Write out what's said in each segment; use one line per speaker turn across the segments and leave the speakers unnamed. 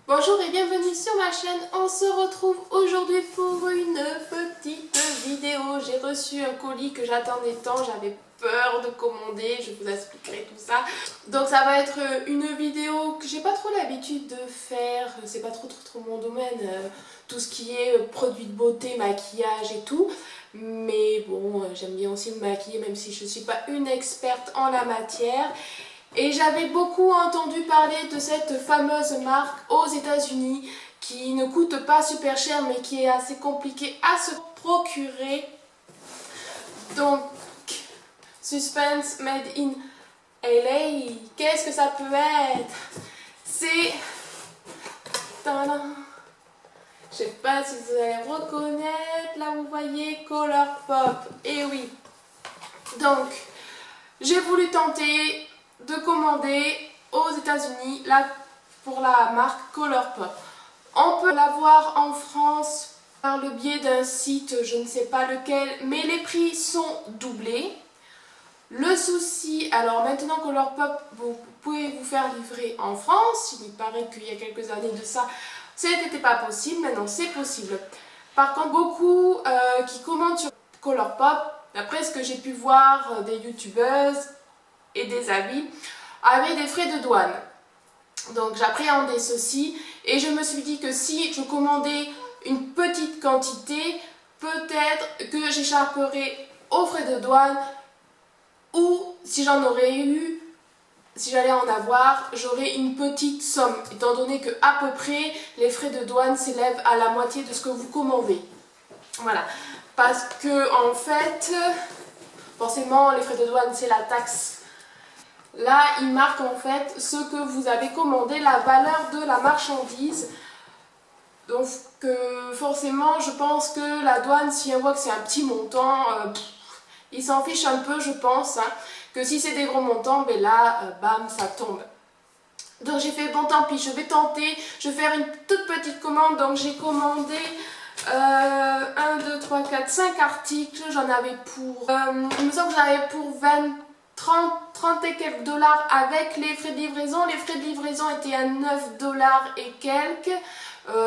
Bonjour et bienvenue sur ma chaîne, on se retrouve aujourd'hui pour une petite vidéo. J'ai reçu un colis que j'attendais tant, j'avais peur de commander, je vous expliquerai tout ça. Donc ça va être une vidéo que j'ai pas trop l'habitude de faire, c'est pas trop mon domaine, tout ce qui est produits de beauté, maquillage et tout. Mais bon, j'aime bien aussi me maquiller même si je suis pas une experte en la matière. Et j'avais beaucoup entendu parler de cette fameuse marque aux États-Unis qui ne coûte pas super cher mais qui est assez compliquée à se procurer. Donc, Suspense Made in LA, qu'est-ce que ça peut être? C'est... Je sais pas si vous allez reconnaître, là vous voyez Colourpop, et oui. Donc, j'ai voulu tenter de commander aux États-Unis pour la marque Colourpop. On peut l'avoir en France par le biais d'un site, je ne sais pas lequel, mais les prix sont doublés. Le souci, alors maintenant Colourpop, vous pouvez vous faire livrer en France. Il paraît qu'il y a quelques années de ça, c'était pas possible, maintenant c'est possible. Par contre, beaucoup qui commandent sur Colourpop, d'après ce que j'ai pu voir des youtubeuses et des avis, avaient des frais de douane. Donc j'appréhendais ceci et je me suis dit que si je commandais une petite quantité, peut-être que j'échapperais aux frais de douane, ou si j'en aurais eu, si j'allais en avoir, j'aurais une petite somme, étant donné que à peu près les frais de douane s'élèvent à la moitié de ce que vous commandez. Voilà, parce que en fait, forcément les frais de douane c'est la taxe. Là, il marque en fait ce que vous avez commandé, la valeur de la marchandise. Donc forcément, je pense que la douane, si elle voit que c'est un petit montant, il s'en fiche un peu, je pense. Hein, que si c'est des gros montants, ben là, bam, ça tombe. Donc j'ai fait, bon tant pis, je vais tenter, je vais faire une toute petite commande. Donc j'ai commandé 1, 2, 3, 4, 5 articles. J'en avais pour, il me semble que j'en avais pour 30 et quelques dollars avec les frais de livraison. Les frais de livraison étaient à 9 dollars et quelques.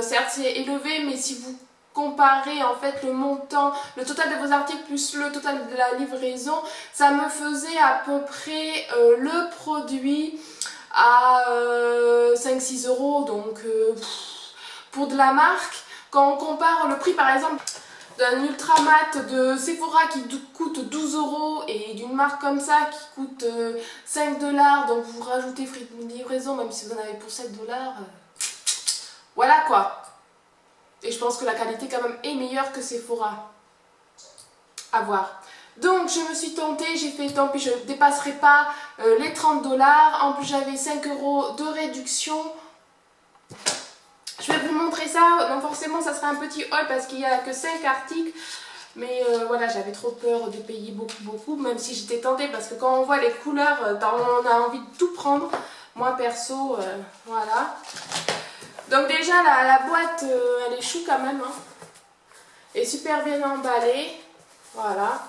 Certes c'est élevé, mais si vous comparez en fait le montant, le total de vos articles plus le total de la livraison, ça me faisait à peu près le produit à 5-6 euros. Donc pour de la marque, quand on compare le prix par exemple d'un ultra mat de Sephora qui coûte 12 euros et d'une marque comme ça qui coûte 5 dollars, donc vous rajoutez frais de livraison même si vous en avez pour 7 dollars, voilà quoi. Et je pense que la qualité quand même est meilleure que Sephora. À voir. Donc je me suis tentée, j'ai fait tant pis, je ne dépasserai pas les 30 dollars. En plus j'avais 5 euros de réduction. Je vais vous montrer ça, donc forcément ça sera un petit haul parce qu'il n'y a que 5 articles. Mais voilà, j'avais trop peur de payer beaucoup, même si j'étais tentée parce que quand on voit les couleurs, on a envie de tout prendre. Moi perso, voilà. Donc déjà la boîte, elle est chou quand même. Hein. Elle est super bien emballée. Voilà.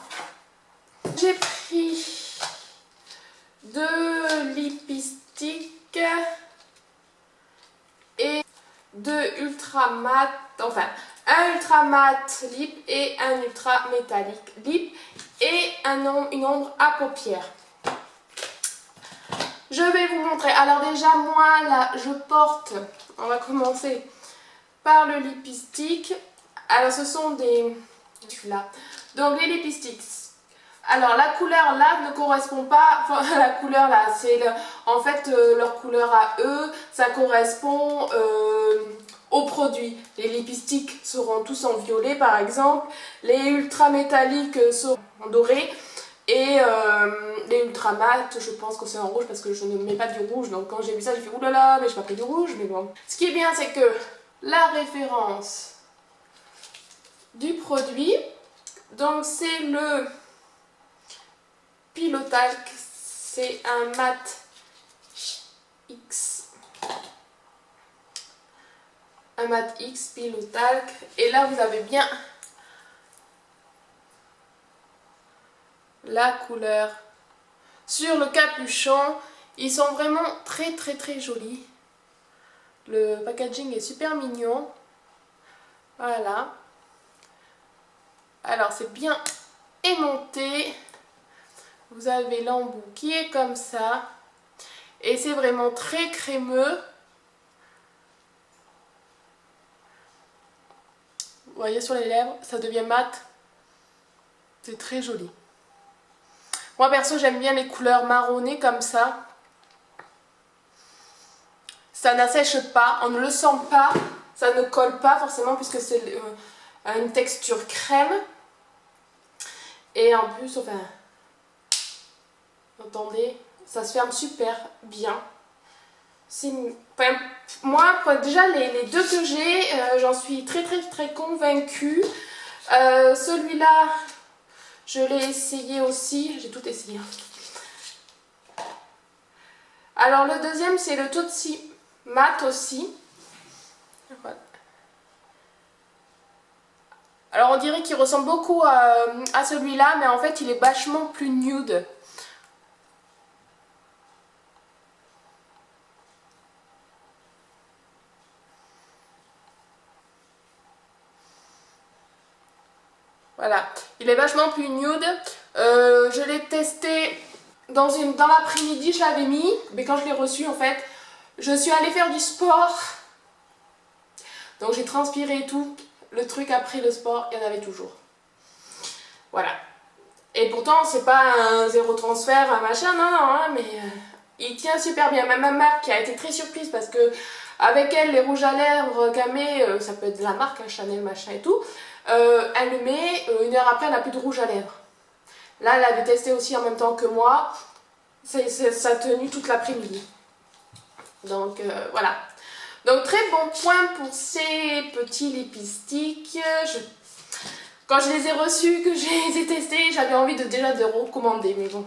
J'ai pris 2 lipsticks et 2 ultra mat, enfin un ultra mat lip et un ultra métallique lip et une ombre à paupières. Je vais vous montrer. Alors déjà moi là je porte, on va commencer par le lipstick. Alors ce sont des, là. Donc les lipsticks. Alors la couleur là ne correspond pas, enfin la couleur là c'est en fait leur couleur à eux, ça correspond au produit. Les lipsticks seront tous en violet par exemple, les ultra métalliques seront en doré et les ultra mat je pense que c'est en rouge parce que je ne mets pas du rouge, donc quand j'ai vu ça j'ai fait oulala mais je n'ai pas pris du rouge, mais bon. Ce qui est bien c'est que la référence du produit. Donc c'est le Pillow Talk, c'est un mat X. Un mat X Pillow Talk. Et là vous avez bien la couleur sur le capuchon. Ils sont vraiment très jolis. Le packaging est super mignon. Voilà. Alors c'est bien aimanté. Vous avez l'embout qui est comme ça. Et c'est vraiment très crémeux. Vous voyez sur les lèvres, ça devient mat. C'est très joli. Moi perso j'aime bien les couleurs marronnées comme ça. Ça n'assèche pas, on ne le sent pas, ça ne colle pas forcément puisque c'est une texture crème. Et en plus, enfin, attendez, ça se ferme super bien. Enfin, moi, déjà les deux que j'ai, j'en suis très convaincue. Celui-là, je l'ai essayé aussi, j'ai tout essayé. Alors le deuxième, c'est le Tutsi Mat aussi. Voilà. Alors on dirait qu'il ressemble beaucoup à celui-là, mais en fait il est vachement plus nude. Voilà, il est vachement plus nude. Je l'ai testé dans l'après-midi, je l'avais mis, mais quand je l'ai reçu en fait, je suis allée faire du sport. Donc j'ai transpiré et tout. Le truc après le sport, il y en avait toujours. Voilà. Et pourtant, c'est pas un zéro transfert, un machin, non, hein, mais il tient super bien. Même ma mère qui a été très surprise parce que avec elle, les rouges à lèvres Gamay, ça peut être de la marque, hein, Chanel, machin et tout, elle le met, une heure après, elle n'a plus de rouge à lèvres. Là, elle avait testé aussi en même temps que moi. Ça a tenu toute l'après-midi. Donc, voilà. Donc très bon point pour ces petits lipsticks. Quand je les ai reçus, que je les ai testés, j'avais envie déjà de recommander, mais bon.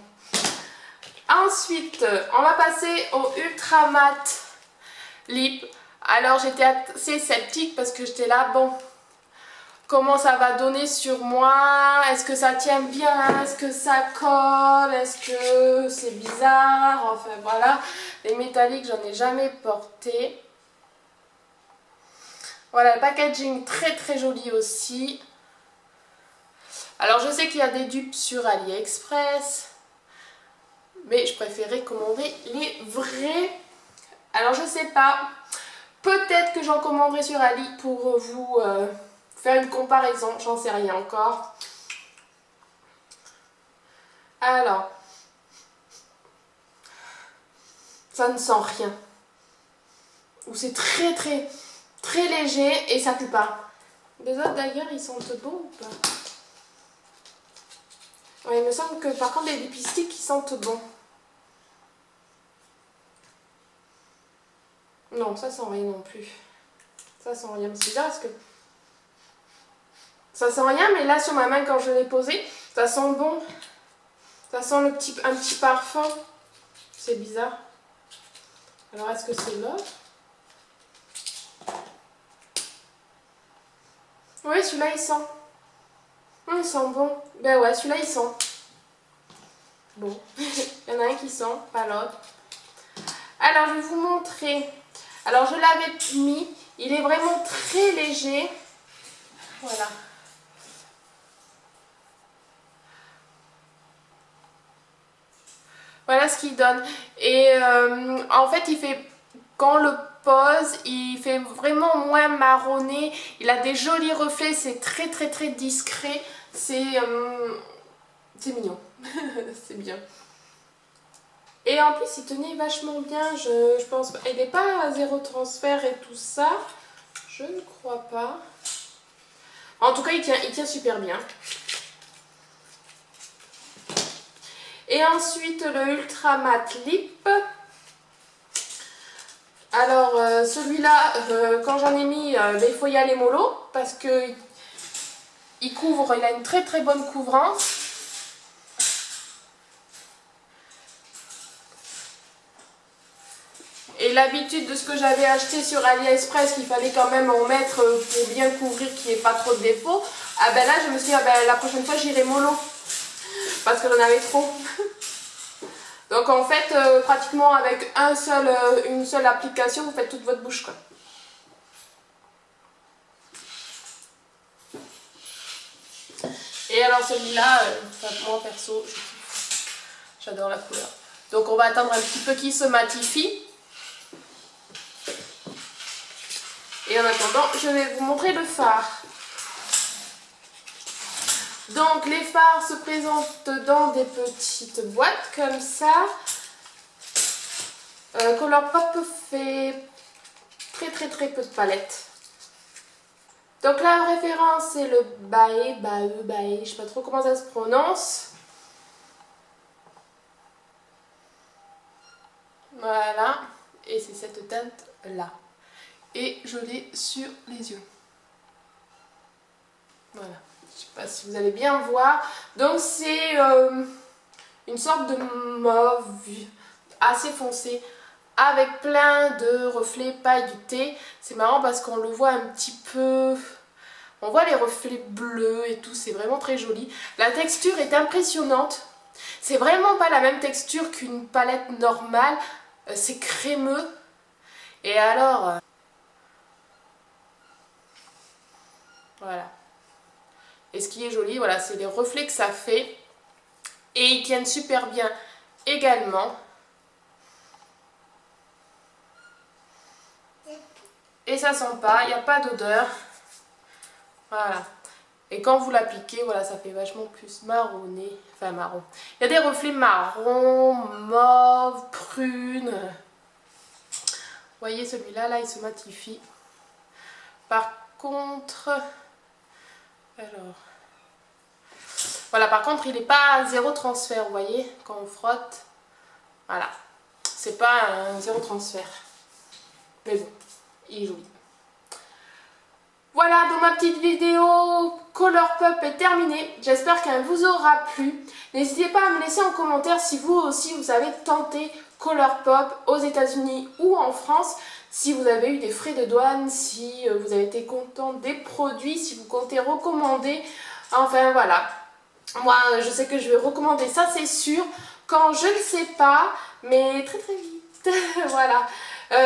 Ensuite, on va passer au Ultra Matte Lip. Alors j'étais assez sceptique parce que j'étais là, bon, comment ça va donner sur moi? Est-ce que ça tient bien? Est-ce que ça colle? Est-ce que c'est bizarre? Enfin voilà, les métalliques, j'en ai jamais porté. Voilà, le packaging très joli aussi. Alors je sais qu'il y a des dupes sur AliExpress, mais je préférais commander les vrais. Alors je sais pas, peut-être que j'en commanderai sur Ali pour vous faire une comparaison, j'en sais rien encore. Alors, ça ne sent rien. Ou c'est très léger et ça pue pas. Les autres d'ailleurs, ils sentent bon ou pas? Ouais, il me semble que par contre les lipsticks, ils sentent bon. Non, ça sent rien non plus. Ça sent rien. C'est bizarre parce que ça sent rien, mais là sur ma main quand je l'ai posé, ça sent bon. Ça sent un petit parfum. C'est bizarre. Alors est-ce que c'est l'autre? Oui, celui-là il sent. Il sent bon. Ben ouais, celui-là il sent. Bon, il y en a un qui sent, pas l'autre. Alors je vais vous montrer. Alors je l'avais mis. Il est vraiment très léger. Voilà. Voilà ce qu'il donne. Et en fait, il fait, quand on le pose, il fait vraiment moins marronné. Il a des jolis reflets, c'est très discret. C'est mignon. C'est bien. Et en plus, il tenait vachement bien. Je pense. Il n'est pas à zéro transfert et tout ça. Je ne crois pas. En tout cas, il tient super bien. Et ensuite le Ultra Matte Lip. Alors celui-là, quand j'en ai mis, il faut y aller mollo parce que il couvre, il a une très très bonne couvrance. Et l'habitude de ce que j'avais acheté sur AliExpress, qu'il fallait quand même en mettre pour bien couvrir, qu'il n'y ait pas trop de défauts. Ah ben là, je me suis dit, ah ben, la prochaine fois, j'irai mollo. Parce que j'en avais trop. Donc en fait, pratiquement avec une seule application, vous faites toute votre bouche, quoi. Et alors celui-là, moi perso, j'adore la couleur. Donc on va attendre un petit peu qu'il se matifie. Et en attendant, je vais vous montrer le phare. Donc les phares se présentent dans des petites boîtes comme ça. Colourpop fait très peu de palettes. Donc la référence c'est le Bae, je sais pas trop comment ça se prononce. Voilà, et c'est cette teinte là. Et je l'ai sur les yeux. Voilà, je sais pas si vous allez bien voir. Donc c'est une sorte de mauve assez foncé avec plein de reflets pailletés. C'est marrant parce qu'on le voit un petit peu, on voit les reflets bleus et tout, c'est vraiment très joli. La texture est impressionnante. C'est vraiment pas la même texture qu'une palette normale, c'est crémeux. Et alors, voilà. Et ce qui est joli, voilà, c'est les reflets que ça fait. Et ils tiennent super bien également. Et ça sent pas, il n'y a pas d'odeur. Voilà. Et quand vous l'appliquez, voilà, ça fait vachement plus marronné. Enfin marron. Il y a des reflets marron, mauve, prune. Vous voyez celui-là, là il se matifie. Par contre... Alors... Voilà, par contre il n'est pas zéro transfert, vous voyez, quand on frotte. Voilà. C'est pas un zéro transfert. Mais bon, il est joli. Voilà, donc ma petite vidéo Colourpop est terminée. J'espère qu'elle vous aura plu. N'hésitez pas à me laisser en commentaire si vous aussi vous avez tenté Colourpop aux États-Unis ou en France. Si vous avez eu des frais de douane, si vous avez été content des produits, si vous comptez recommander. Enfin voilà. Moi je sais que je vais recommander ça, c'est sûr. Quand je ne sais pas, mais très vite. Voilà.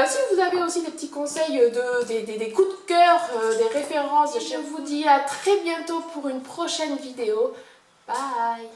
Si vous avez aussi des petits conseils, des coups de cœur, des références, je vous dis à très bientôt pour une prochaine vidéo. Bye!